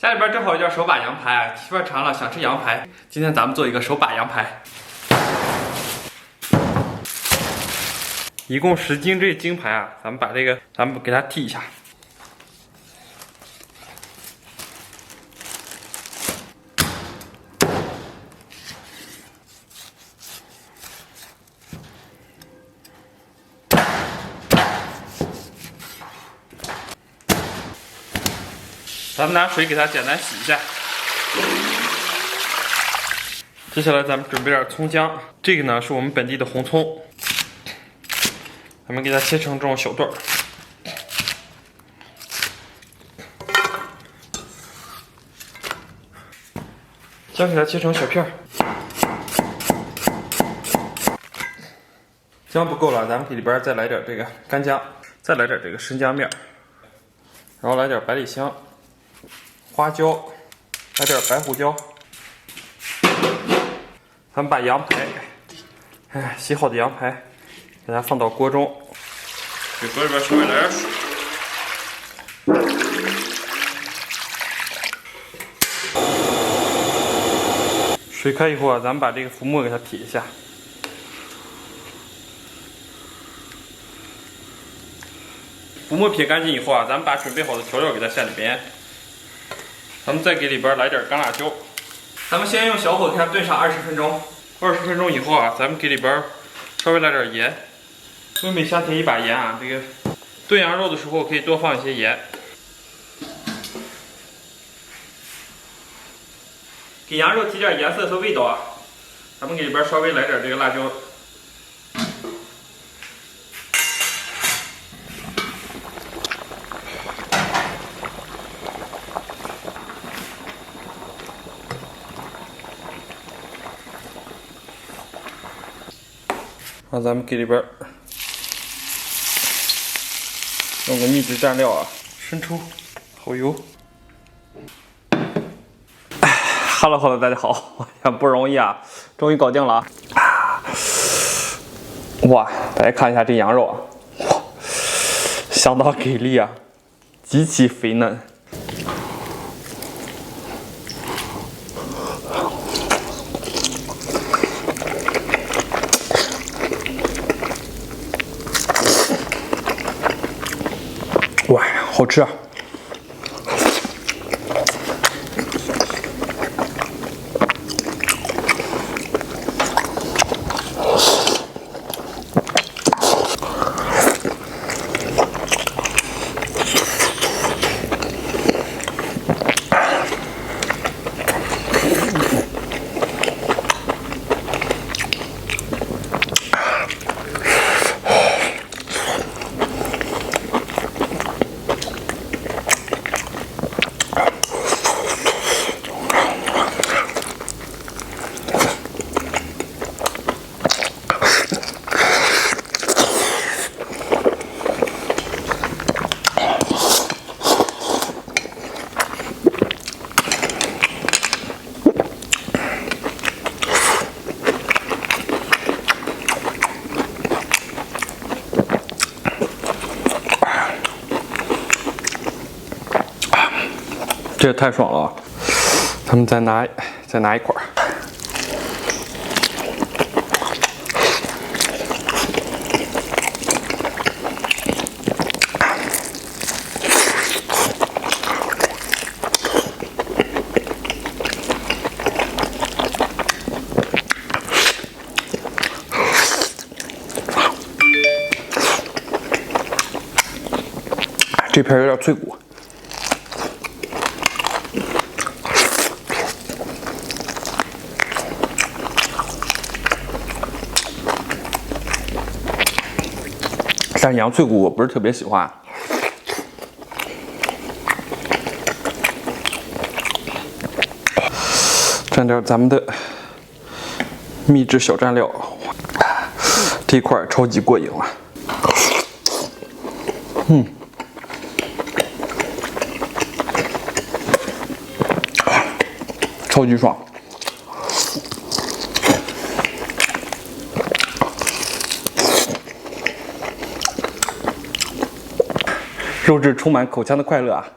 家里边正好有点手把羊排，媳妇儿馋了想吃羊排，今天咱们做一个手把羊排。一共10斤这京排啊，咱们给它剔一下。咱们拿水给它简单洗一下。接下来咱们准备点葱姜，这个呢是我们本地的红葱，咱们给它切成这种小段儿。姜给它切成小片儿。姜不够了，咱们给里边再来点这个干姜，再来点这个生姜面，然后来点百里香、花椒，来点白胡椒。咱们把羊排，洗好的羊排，给它放到锅中，给锅里边稍微来点水。水开以后啊，咱们把这个浮沫给它撇一下。浮沫撇干净以后啊，咱们把准备好的调料给它下里边。咱们再给里边来点干辣椒。咱们先用小火给它炖上20分钟。20分钟以后啊，咱们给里边稍微来点盐。东北乡铁一把盐啊，这个炖羊肉的时候可以多放一些盐。给羊肉提点颜色和味道啊，咱们给里边稍微来点这个辣椒。然后咱们给里边弄个秘制蘸料啊，生抽、蚝油。Hello， 大家好，不容易啊，终于搞定了啊！哇，大家看一下这羊肉啊，哇，相当给力啊，极其肥嫩。哇，好吃啊！这也太爽了啊！咱们再拿一块儿。这片有点脆骨。但是羊脆骨我不是特别喜欢。蘸点咱们的秘制小蘸料，这一块超级过瘾了。超级爽。肉质充满口腔的快乐啊！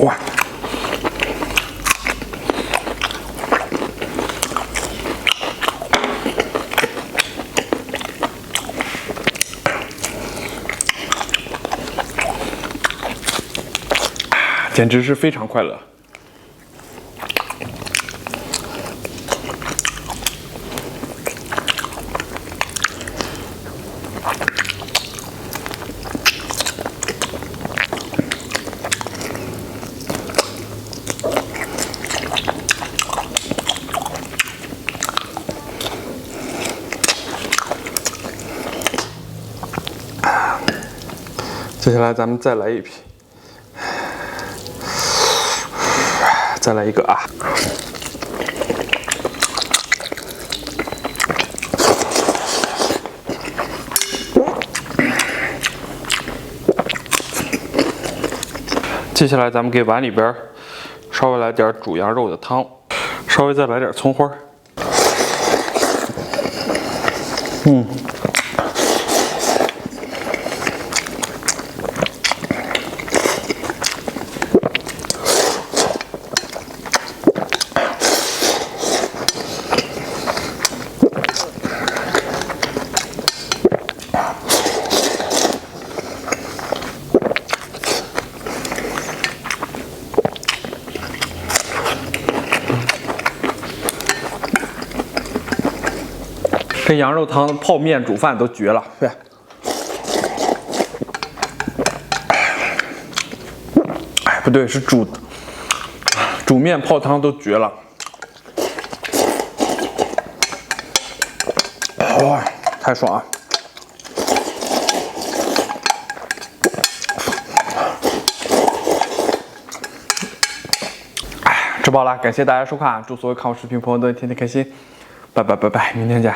哇！简直是非常快乐。接下来咱们再来一批。 再来一个啊！接下来咱们给碗里边稍微来点煮羊肉的汤，稍微再来点葱花。跟羊肉汤、泡面、煮饭都绝了，对。哎，不对，是煮面、泡汤都绝了。哇，太爽了！哎，吃饱了，感谢大家收看，祝所有看我视频朋友都天天开心，拜拜，明天见。